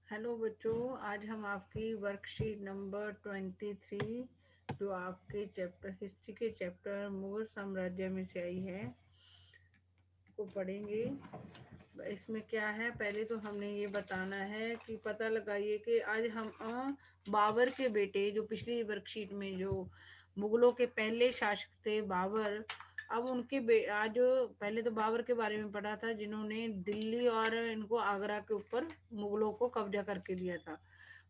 Hello बच्चों, आज हम आपकी वर्कशीट नंबर 23 जो आपके चैप्टर हिस्ट्री के चैप्टर मुगल साम्राज्य में से आई है को पढ़ेंगे। इसमें क्या है, पहले तो हमने ये बताना है कि पता लगाइए कि आज हम बाबर के बेटे, जो पिछली वर्कशीट में जो मुगलों के पहले शासक थे बाबर, अब आज पहले तो बाबर के बारे में पढ़ा था जिन्होंने दिल्ली और इनको आगरा के ऊपर मुगलों को कब्जा करके दिया था।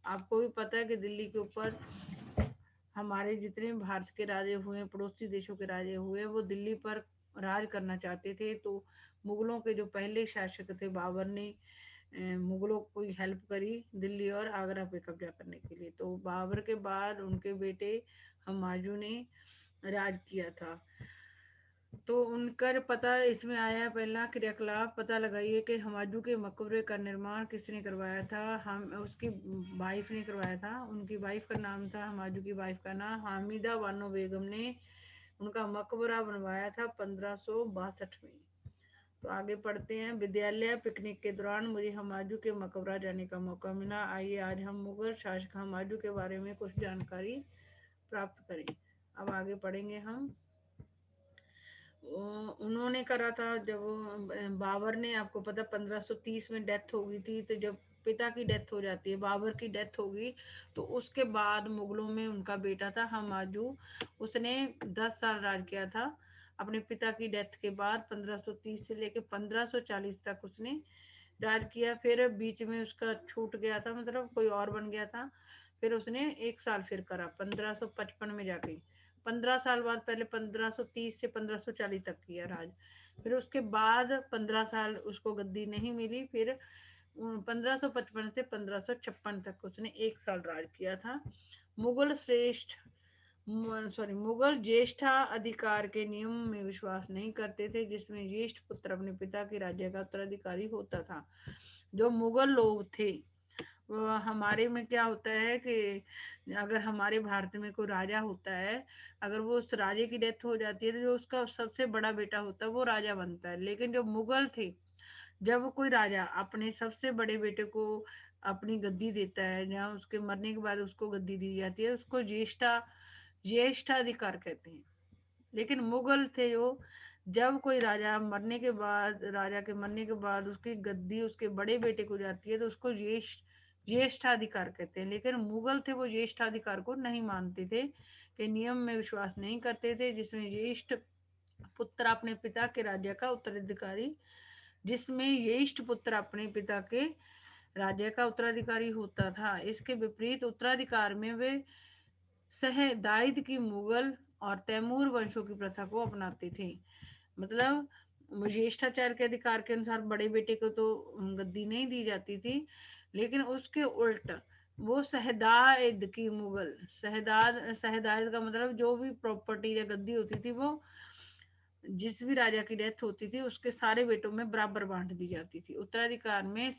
आपको भी पता है कि दिल्ली के ऊपर हमारे जितने भारत के राजे हुए, पड़ोसी देशों के राजे हुए, वो दिल्ली पर राज करना चाहते थे। तो मुगलों के जो पहले शासक थे बाबर ने मुगलों को हेल्प करी दिल्ली और आगरा पे कब्जा करने के लिए। तो बाबर के बाद उनके बेटे हुमायूं ने राज किया था। तो उनका जो पता इसमें आया, पहला क्रियाकलाप पता लगाइए कि हुमायूं के मकबरे का निर्माण किसने करवाया था। हम उसकी वाइफ ने करवाया था। उनकी वाइफ का नाम था, हुमायूं की वाइफ का नाम हामिदा बानो बेगम ने उनका मकबरा बनवाया था 1562 में। तो आगे पढ़ते हैं। विद्यालय पिकनिक के दौरान मुझे हुमायूं के मकबरा जाने का मौका मिला। आइए आज हम मुगल शासक हुमायूं के बारे में कुछ जानकारी प्राप्त करें। अब आगे पढ़ेंगे हम। उन्होंने करा था जब बाबर ने, आपको पता 1530 में डेथ हो गई थी। तो जब पिता की डेथ हो जाती है, बाबर की डेथ होगी, तो उसके बाद मुगलों में उनका बेटा था हुमायूं, उसने 10 साल राज किया था। अपने पिता की डेथ के बाद 1530 से लेकर 1540 तक उसने राज किया। फिर बीच में उसका छूट गया था, मतलब कोई और बन गया था। फिर उसने 1 साल फिर करा 1555 में जाके। 15 साल बाद, पहले 1530 से 1540 तक किया राज। फिर उसके बाद 15 साल उसको गद्दी नहीं मिली। फिर 1555 से 1556 तक उसने 1 साल राज किया था। मुगल श्रेष्ठ मुगल ज्येष्ठा अधिकार के नियम में विश्वास नहीं करते थे, जिसमें ज्येष्ठ पुत्र अपने पिता के राज्य का उत्तराधिकारी होता था। जो मुगल लोग थे, वो हमारे में क्या होता है कि अगर हमारे भारत में कोई राजा होता है, अगर वो उस राजे की डेथ हो जाती है तो जो उसका सबसे बड़ा बेटा होता है वो राजा बनता है। लेकिन जो मुगल थे, जब कोई राजा अपने सबसे बड़े बेटे को अपनी गद्दी देता है, जहाँ उसके मरने के बाद उसको गद्दी दी जाती है, उसको ज्येष्ठाधिकार कहते हैं। लेकिन मुगल थे जो, जब कोई राजा के मरने के बाद उसकी गद्दी उसके बड़े बेटे को जाती है तो उसको ज्येष्ठाधिकार कहते हैं। लेकिन मुगल थे वो ज्येष्ठाधिकार को नहीं मानते थे, कि नियम में विश्वास नहीं करते थे, जिसमें ज्येष्ठ पुत्र अपने पिता के राज्य का उत्तराधिकारी जिसमें ज्येष्ठ पुत्र अपने पिता के राज्य का उत्तराधिकारी होता था। इसके विपरीत उत्तराधिकार में वे सहदायद की मुगल और तैमूर वंशों की प्रथा को अपनाते थे। मतलब ज्येष्ठाचार के अधिकार के अनुसार बड़े बेटे को तो गद्दी नहीं दी जाती थी, लेकिन उसके उल्ट वो सहदायद की मुगल, सहदायद का मतलब जो भी प्रॉपर्टी या गद्दी होती थी, वो जिस भी राजा की डेथ होती थी उसके सारे बेटों में बराबर बांट दी जाती थी। उत्तराधिकार में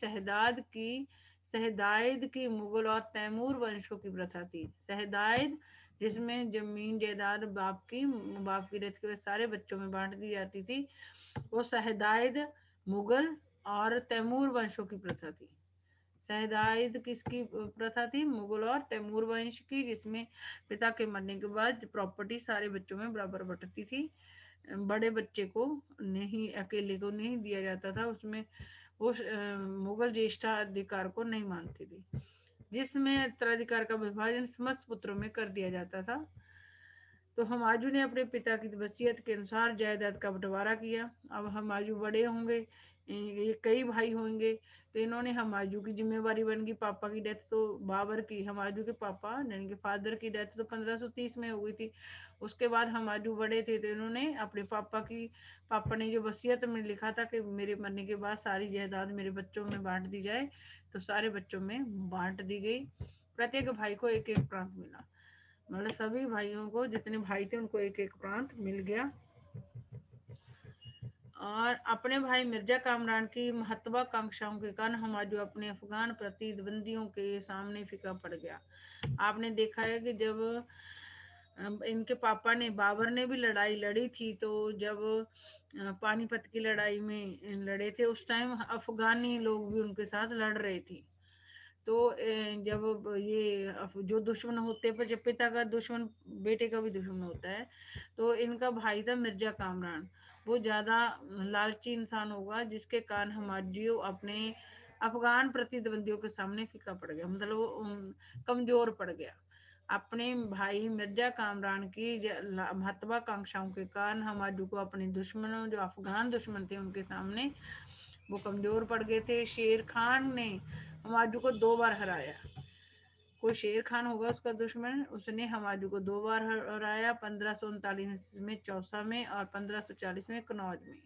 सहदायद की मुगल और तैमूर वंशों की प्रथा थी। सहदायद जिसमें जमीन जायदाद बाप की डेथ के बाद सारे बच्चों में बांट दी जाती थी, वो सहदायद मुगल और तैमूर वंशों की प्रथा थी। सहदायद किसकी प्रथा थी? मुगल और तैमूर वंश की, जिसमें पिता के मरने के बाद प्रॉपर्टी सारे बच्चों में बराबर बंटती थी। बड़े बच्चे को नहीं, अकेले को नहीं दिया जाता था उसमें। वो मुगल ज्येष्ठाधिकार को नहीं मानती थी, जिसमें उत्तराधिकार का विभाजन समस्त पुत्रों में कर दिया जाता था। तो हुमायूं ने अपने पिता की वसीयत के अनुसार जायदाद का बंटवारा किया। अब हुमायूं बड़े होंगे, ये कई भाई होंगे, तो इन्होंने हुमायूं की जिम्मेवारी बन गई। पापा की डेथ तो बाबर की, हुमायूं के पापा यानी कि फादर की डेथ तो 1530 में हो गई थी। उसके बाद हुमायूं बड़े थे, तो इन्होंने अपने पापा ने जो वसीयत में लिखा था कि मेरे मरने के बाद सारी जायदाद मेरे बच्चों में बांट दी जाए, तो सारे बच्चों में बांट दी गई। प्रत्येक भाई को एक एक प्रांत मिला। मतलब सभी भाइयों को, जितने भाई थे उनको एक एक प्रांत मिल गया। और अपने भाई मिर्जा कामरान की महत्वाकांक्षाओं के कारण हुमायूं अपने अफगान प्रतिद्वंदियों के सामने फीका पड़ गया। आपने देखा है कि जब इनके पापा ने, बाबर ने भी लड़ाई लड़ी थी, तो जब पानीपत की लड़ाई में लड़े थे, उस टाइम अफगानी लोग भी उनके साथ लड़ रहे थे। तो जब ये जो दुश्मन होते हैं, पर जब पिता का दुश्मन बेटे का भी दुश्मन होता है, तो इनका भाई था मिर्जा कामरान। वो ज़्यादा लालची इंसान होगा, जिसके कारण हुमायूं अपने अफगान प्रतिद्वंदियों के सामने फीका पड़ गया, मतलब वो कमजोर पड़ गया। अपने भाई मिर्जा कामरान की महत्वाकांक्षाओं के कारण हुमायूं को अपने दुश्मनों, जो अफगान दुश्मन थे, उनके सामने वो कमजोर पड़ गए थे। शेर खान ने हुमायूं को 2 बार हराया। कोई शेर खान होगा उसका दुश्मन, उसने हुमायूं को 2 बार हराया, 1539 में चौसा में और 1540 में कनौज में।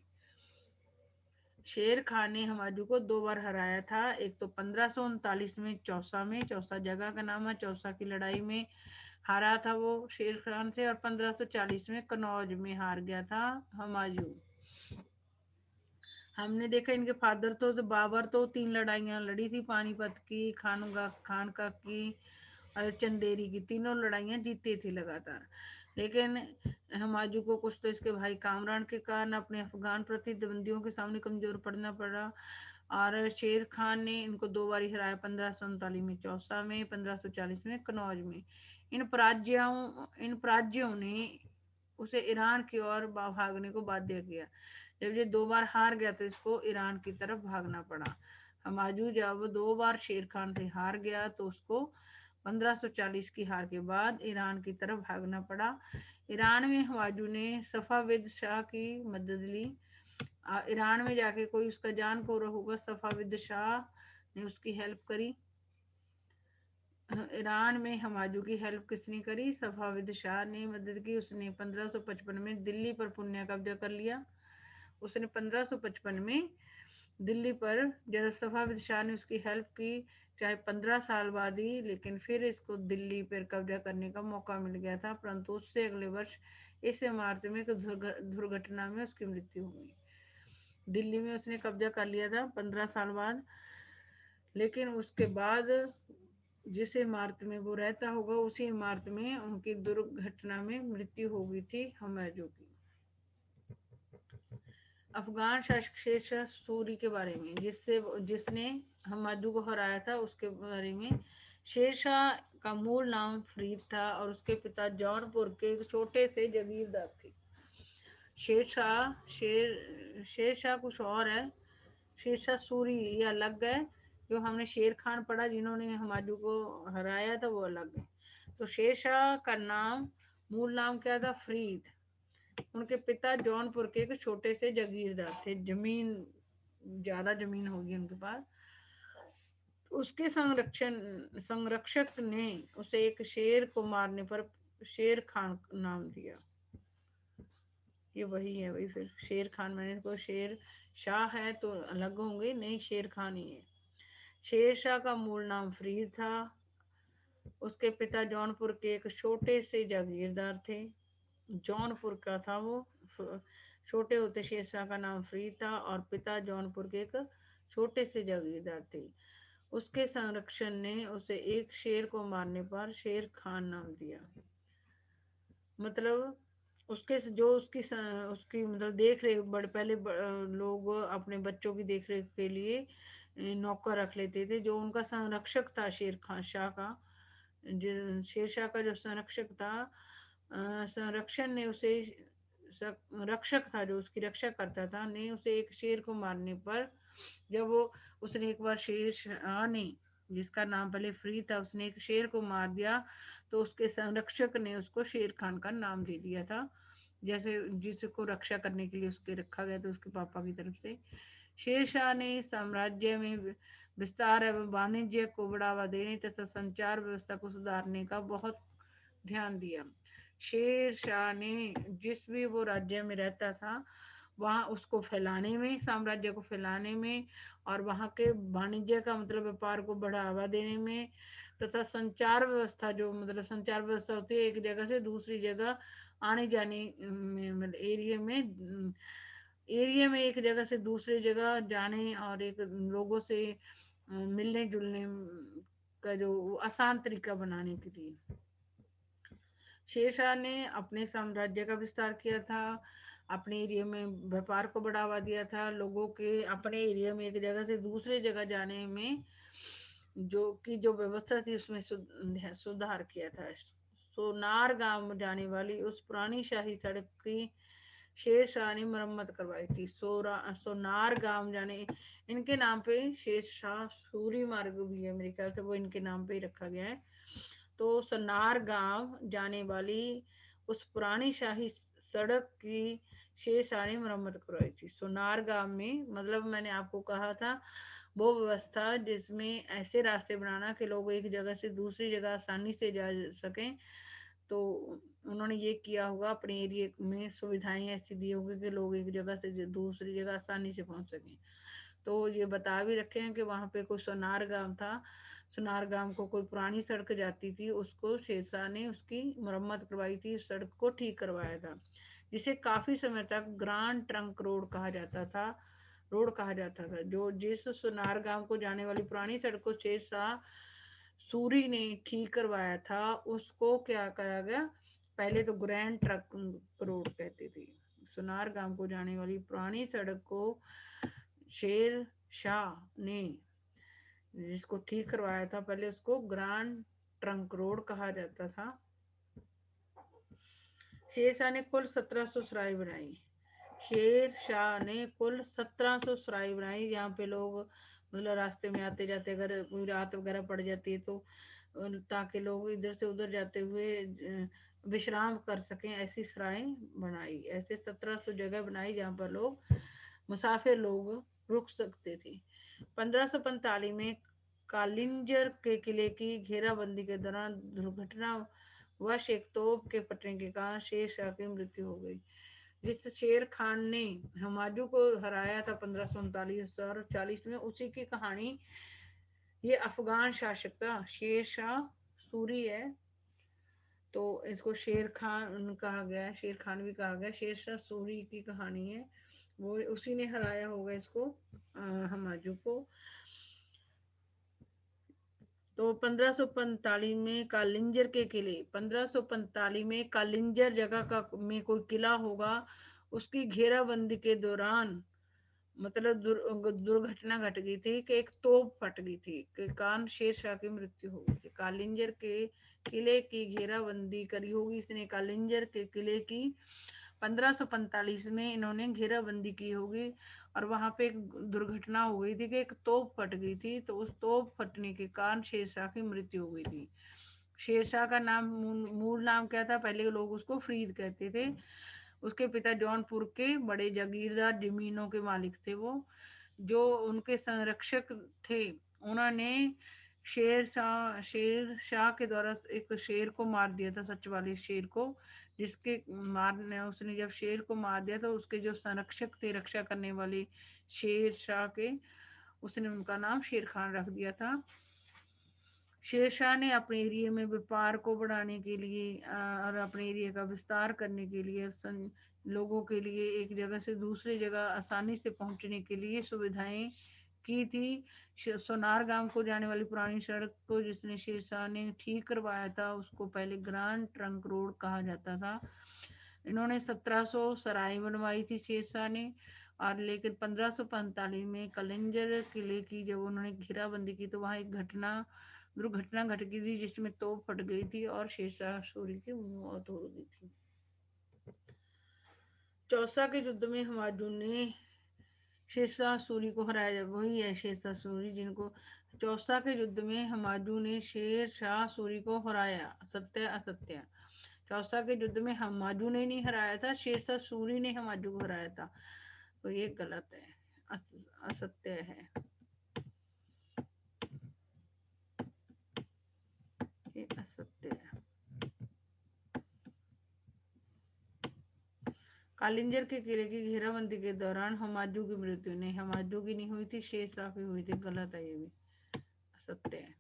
शेर खान ने हुमायूं को 2 बार हराया था। एक तो 1539 में चौसा में, चौसा जगह का नाम है, चौसा की लड़ाई में हारा था वो शेर खान से, और 1540 में कनौज में हार गया था हुमायूं। हमने देखा इनके फादर तो बाबर तो 3 लड़ाइयाँ लड़ी थी, पानीपत की, खानका की और चंदेरी की। तीनों लड़ाइयाँ जीते थे लगातार। लेकिन हुमायूं को कुछ तो इसके भाई कामरान के कारण अपने अफगान प्रतिद्वंदियों के सामने कमजोर पड़ना पड़ा। और शेर खान ने इनको 2 बार हराया, 1539 में चौसा में, 1540 में कनौज में। इन पराजयों ने उसे ईरान की ओर भागने को बाध्य किया। जब ये 2 बार हार गया तो इसको ईरान की तरफ भागना पड़ा। हुमायूं जब 2 बार शेर खान से हार गया तो उसको 1540 की हार के बाद ईरान की तरफ भागना पड़ा। ईरान में हुमायूं ने सफाविद शाह की मदद ली। ईरान में जाके कोई उसका जान को होगा, सफाविद शाह ने उसकी हेल्प करी। ईरान में हुमायूं की हेल्प किसने करी? सफाविद शाह ने मदद की। उसने 1555 में दिल्ली पर पुण्य कब्जा कर लिया। उसने 1555 में दिल्ली पर, जब सफाविद शाह ने उसकी हेल्प की, चाहे 15 साल बाद ही, लेकिन फिर इसको दिल्ली पर कब्जा करने का मौका मिल गया था। परंतु उससे अगले वर्ष इस इमारत में एक दुर्घटना में उसकी मृत्यु हुई। दिल्ली में उसने कब्जा कर लिया था 15 साल बाद, लेकिन उसके बाद जिस इमारत में वो रहता होगा, उसी इमारत में उनकी दुर्घटना में मृत्यु हो गई थी हुमायूं की। अफगान शासक शेरशाह सूरी के बारे में, जिसने हुमायूं को हराया था, उसके बारे में। शेरशाह का मूल नाम फरीद था और उसके पिता जौनपुर के एक छोटे से जागीरदार थे। शेरशाह कुछ और है, शेरशाह सूरी ये अलग है। जो हमने शेर खान पढ़ा, जिन्होंने हुमायूं को हराया था, वो अलग है। तो शेरशाह का मूल नाम क्या था? फरीद। उनके पिता जौनपुर के एक छोटे से जागीरदार थे, ज्यादा जमीन होगी उनके पास। उसके संरक्षक ने उसे एक शेर को मारने पर शेर खान नाम दिया। ये वही है भाई, फिर शेर खान, मैंने को शेर शाह है तो अलग होंगे, नहीं, शेर खान ही है। शेर शाह का मूल नाम फरीद था। उसके पिता जौनपुर के एक छोटे से जागीरदार थे। जौनपुर का था वो। छोटे होते शेर शाह का नाम फरीद था और पिता जौनपुर के एक छोटे से जागीरदार थे। उसके संरक्षण ने उसे एक शेर को मारने पर शेर खान नाम दिया। मतलब उसके जो उसकी मतलब देख रेख, बड़े पहले लोग अपने बच्चों की देख रेख के लिए नौकर रख लेते थे। जो उनका संरक्षक था शेर खान शाह का, शेर शाह का जो संरक्षक था, संरक्षण ने उसे, रक्षक था जो उसकी रक्षा करता था, ने उसे एक शेर को मारने पर, जब वो उसने एक बार शेर शाह ने, जिसका नाम पहले फ्री था, उसने एक शेर को मार दिया, तो उसके संरक्षक ने उसको शेर खान का नाम दे दिया था, जैसे जिसको रक्षा करने के लिए उसके रखा गया था उसके पापा की तरफ से। शेर शाह ने साम्राज्य में विस्तार एवं वाणिज्य को बढ़ावा देने तथा संचार व्यवस्था को सुधारने का बहुत ध्यान दिया। शेर शाह ने जिस भी वो राज्य में रहता था, वहाँ उसको फैलाने में, साम्राज्य को फैलाने में, और वहाँ के वाणिज्य का मतलब व्यापार को बढ़ावा देने में, तथा संचार व्यवस्था, जो मतलब संचार व्यवस्था होती है एक जगह से दूसरी जगह आने जाने में, मतलब एरिया में एक जगह से दूसरी जगह जाने और एक लोगों से मिलने जुलने का जो आसान तरीका बनाने के लिए शेरशाह ने अपने साम्राज्य का विस्तार किया था। अपने एरिया में व्यापार को बढ़ावा दिया था। लोगों के अपने एरिया में एक जगह से दूसरे जगह जाने में जो व्यवस्था थी उसमें सुधार किया था। सोनार गांव जाने वाली उस पुरानी शाही सड़क की शेर शाह ने मरम्मत करवाई थी। सोनार गांव जाने, इनके नाम पे शेर शाह सूरी मार्ग भी है, मेरे ख्याल से वो इनके नाम पे ही रखा गया है। तो सोनार गांव जाने वाली उस पुरानी शाही सड़क की शेर शाह ने मरम्मत करवाई थी। सोनार गांव में मतलब मैंने आपको कहा था वो व्यवस्था जिसमें ऐसे रास्ते बनाना कि लोग एक जगह से दूसरी जगह आसानी से जा सकें। तो उन्होंने ये किया होगा, अपने एरिया में सुविधाएं ऐसी दी होगी कि लोग एक जगह से दूसरी जगह आसानी से पहुंच सकें। तो ये बता भी रखे हैं कि वहां पे कोई सोनार गांव था, सोनार गांव को कोई पुरानी सड़क जाती थी, उसको शेरशाह ने उसकी मरम्मत करवाई थी, सड़क को ठीक करवाया था, जिसे काफी समय तक ग्रांड ट्रंक रोड कहा जाता था। जो जिस सोनार गांव को जाने वाली पुरानी सड़क को शेरशाह सूरी ने ठीक करवाया था, उसको क्या करा गया, पहले तो ग्रैंड ट्रक रोड कहते थे। सोनार गांव को जाने वाली पुरानी सड़क को शेर शाह ने जिसको ठीक करवाया था, पहले उसको ग्रांड ट्रंक रोड कहा जाता था। शेर शाह ने कुल 1700 सराय बनाई। शेर शाह ने कुल 1700 सराय बनाई, यहाँ पे लोग मतलब रास्ते में आते जाते अगर कोई रात वगैरह पड़ जाती है तो ताकि लोग इधर से उधर जाते हुए विश्राम कर सकें, ऐसी सराय बनाई। ऐसे 1700 जगह बनाई जहाँ पर लोग मुसाफिर लोग रुक सकते थे। 1545 में कालिंजर के किले की घेराबंदी के दौरान दुर्घटना वश एक तोप के फटने के कारण शेर शाह की मृत्यु हो गई। जिस शेर खान ने हमाजू को हराया था 1539 में, उसी की कहानी ये अफगान शासक था शेर शाह सूरी है। तो इसको शेर खान कहा गया, शेर खान भी कहा गया, शेर शाह सूरी की कहानी है, वो उसी ने हराया होगा इसको हमाजू को। तो 1545 में कालिंजर के किले, 1545 में कालिंजर जगह का में कोई किला होगा, उसकी घेराबंदी के दौरान मतलब दुर्घटना घट गई थी कि एक तोप फट गई थी के कारण शेर शाह की मृत्यु हो गई थी। कालिंजर के किले की घेराबंदी करी होगी इसने, कालिंजर के किले की 1545 में इन्होंने घेराबंदी की होगी और वहां पे एक दुर्घटना हो गई थी कि एक तोप फट गई थी, तो उस तोप फटने के कारण शेरशाह की मृत्यु हो गई थी। शेरशाह का नाम मूल नाम क्या था, पहले लोग उसको फरीद कहते थे। उसके पिता जौनपुर के बड़े जागीरदार जमीनों के मालिक थे। वो जो उनके संरक्षक थे, उन्होंने शेर शाह के द्वारा एक शेर को मार दिया था, सच वाले शेर को, जिसके मारने उसने जब शेर को मार दिया तो उसके जो संरक्षक थे, रक्षा करने वाले शेर शाह के, उसने उनका नाम शेर खान रख दिया था। शेर शाह ने अपने एरिया में व्यापार को बढ़ाने के लिए और अपने एरिया का विस्तार करने के लिए लोगों के लिए एक जगह से दूसरी जगह आसानी से पहुंचने के लिए सुविधाएं की थी। सोनार गांव को जाने वाली पुरानी सड़क को जिसने शेर शाह ने ठीक करवाया था, उसको पहले ग्रांड ट्रंक रोड कहा जाता था। इन्होंने 1700 सराय बनवाई थी शेर शाह ने, और लेकिन 1545 में कलिंजर किले की जब उन्होंने घेराबंदी की तो वहां एक दुर्घटना घट गई थी, जिसमें तोप फट गई थी और शेरशाह सूरी की मौत हो गई थी। चौसा के युद्ध में हमायूं ने शेरशाह सूरी को हराया, वही है शेरशाह सूरी जिनको चौसा के युद्ध में हमायूं ने शेर शाह सूरी को हराया। सत्य असत्य, चौसा के युद्ध में हमायूं ने नहीं हराया था, शेरशाह सूरी ने हमायूं को हराया था, तो ये गलत है, असत्य है, ये असत्य है। कालिंजर के किले की घेराबंदी के दौरान हमायूं की मृत्यु नहीं, हमायूं की नहीं हुई थी, शेरशाह की हुई थी, गलत है, ये भी असत्य है।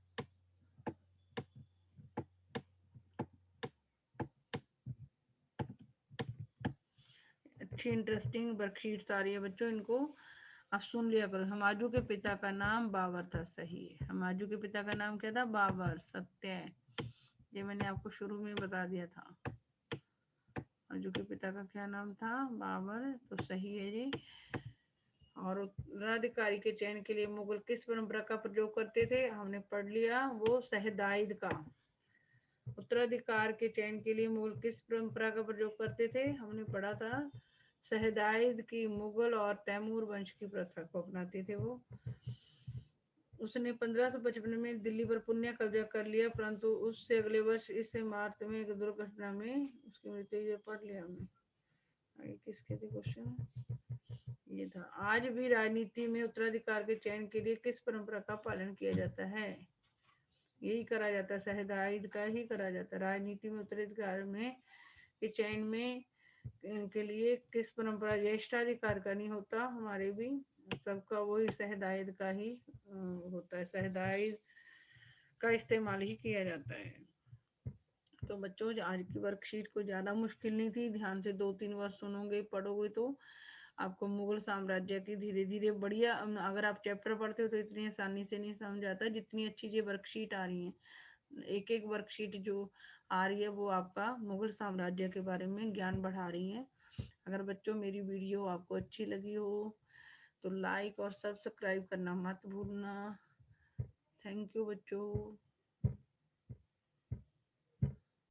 अच्छी इंटरेस्टिंग वर्कशीट आ रही है बच्चों, इनको आप सुन लिया करो। हमायूं के पिता का नाम बाबर था, सही है, हमायूं के पिता का नाम क्या था, बाबर, सत्य है, ये मैंने आपको शुरू में बता दिया था। हमायूं के पिता का क्या नाम था, बाबर, तो सही है जी। और उत्तराधिकारी के चयन के लिए मुगल किस परंपरा का प्रयोग करते थे? हमने पढ़ लिया, वो शहदाइद का। उत्तराधिकार के चयन के लिए मुगल किस परंपरा का प्रयोग करते थे? हमने पढ़ा था शहदाइद की। मुगल और तैमूर वंश की प्रथा को अपनाते थे वो। उसने 1555 में दिल्ली पर पुण्य कब्जा कर लिया, परंतु उससे अगले वर्ष इस मार्च में एक दुर्घटना में उसकी मृत्यु। ये पढ़ लिया हमने। आगे किसके थे क्वेश्चन? ये था, आज भी राजनीति में उत्तराधिकार के चयन के लिए किस परंपरा का पालन किया जाता है? यही करा जाता है, शहदाइद का ही करा जाता है। राजनीति में उत्तराधिकार में के चयन में के लिए किस परंपरा? ज्येष्ठाधिकार का नहीं होता हमारे भी, सबका वही शहदाइद का ही होता है। शहदाइद का इस्तेमाल ही किया जाता है। तो बच्चों, आज की वर्कशीट को ज़्यादा मुश्किल नहीं थी, ध्यान से 2-3 बार सुनोगे पढ़ोगे तो आपको मुगल साम्राज्य की धीरे धीरे बढ़िया। अगर आप चैप्टर पढ़ते हो तो इतनी आसानी से नहीं समझ आता, जितनी अच्छी ये वर्कशीट आ रही है। एक एक वर्कशीट जो आ रही है वो आपका मुगल साम्राज्य के बारे में ज्ञान बढ़ा रही है। अगर बच्चों मेरी वीडियो आपको अच्छी लगी हो तो लाइक और सब्सक्राइब करना मत भूलना। थैंक यू बच्चों।